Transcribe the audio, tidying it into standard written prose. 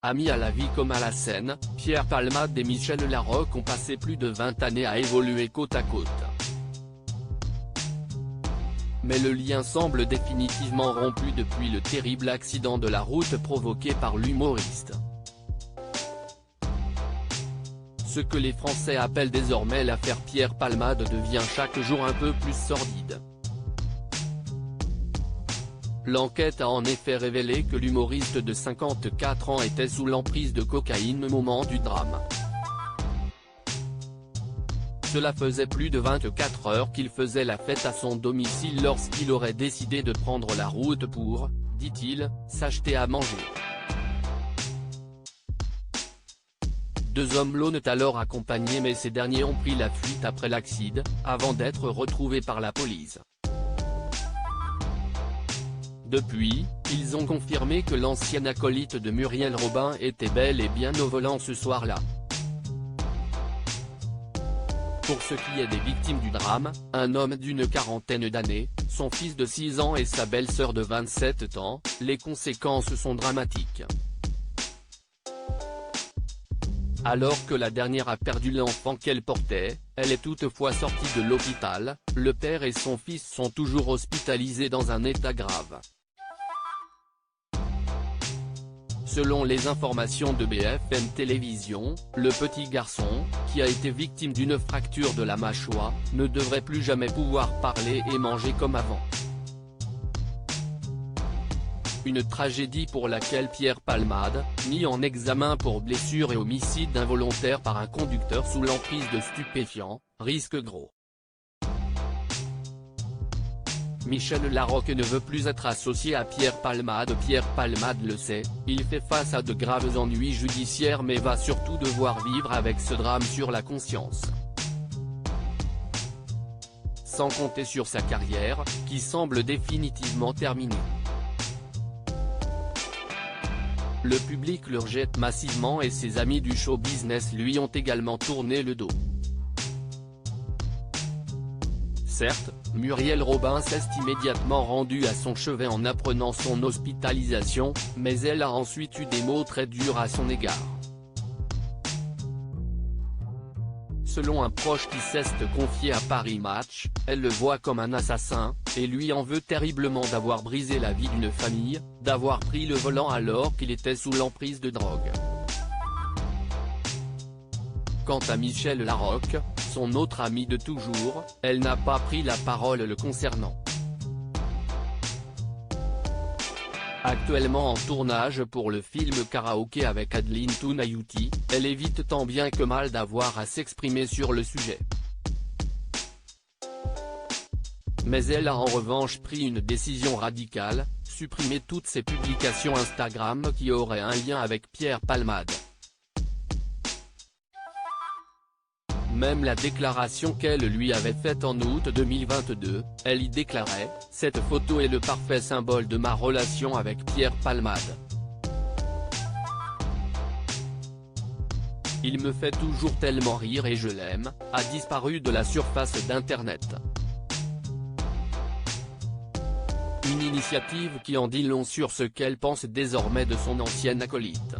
Amis à la vie comme à la scène, Pierre Palmade et Michel Larocque ont passé plus de 20 années à évoluer côte à côte. Mais le lien semble définitivement rompu depuis le terrible accident de la route provoqué par l'humoriste. Ce que les Français appellent désormais l'affaire Pierre Palmade devient chaque jour un peu plus sordide. L'enquête a en effet révélé que l'humoriste de 54 ans était sous l'emprise de cocaïne au moment du drame. Cela faisait plus de 24 heures qu'il faisait la fête à son domicile lorsqu'il aurait décidé de prendre la route pour, dit-il, s'acheter à manger. Deux hommes l'ont alors accompagné mais ces derniers ont pris la fuite après l'accident, avant d'être retrouvés par la police. Depuis, ils ont confirmé que l'ancien acolyte de Muriel Robin était bel et bien au volant ce soir-là. Pour ce qui est des victimes du drame, un homme d'une quarantaine d'années, son fils de 6 ans et sa belle-sœur de 27 ans, les conséquences sont dramatiques. Alors que la dernière a perdu l'enfant qu'elle portait, elle est toutefois sortie de l'hôpital, le père et son fils sont toujours hospitalisés dans un état grave. Selon les informations de BFM Télévision, le petit garçon, qui a été victime d'une fracture de la mâchoire, ne devrait plus jamais pouvoir parler et manger comme avant. Une tragédie pour laquelle Pierre Palmade, mis en examen pour blessure et homicide involontaire par un conducteur sous l'emprise de stupéfiants, risque gros. Michel Larocque ne veut plus être associé à Pierre Palmade. Pierre Palmade le sait, il fait face à de graves ennuis judiciaires mais va surtout devoir vivre avec ce drame sur la conscience. Sans compter sur sa carrière, qui semble définitivement terminée. Le public le rejette massivement et ses amis du show business lui ont également tourné le dos. Certes, Muriel Robin s'est immédiatement rendue à son chevet en apprenant son hospitalisation, mais elle a ensuite eu des mots très durs à son égard. Selon un proche qui s'est confié à Paris Match, elle le voit comme un assassin, et lui en veut terriblement d'avoir brisé la vie d'une famille, d'avoir pris le volant alors qu'il était sous l'emprise de drogue. Quant à Michel Larocque, son autre ami de toujours, elle n'a pas pris la parole le concernant. Actuellement en tournage pour le film Karaoké avec Adeline Tounayouti, elle évite tant bien que mal d'avoir à s'exprimer sur le sujet. Mais elle a en revanche pris une décision radicale, supprimer toutes ses publications Instagram qui auraient un lien avec Pierre Palmade. Même la déclaration qu'elle lui avait faite en août 2022, elle y déclarait « Cette photo est le parfait symbole de ma relation avec Pierre Palmade. Il me fait toujours tellement rire et je l'aime », a disparu de la surface d'Internet. Une initiative qui en dit long sur ce qu'elle pense désormais de son ancienne acolyte.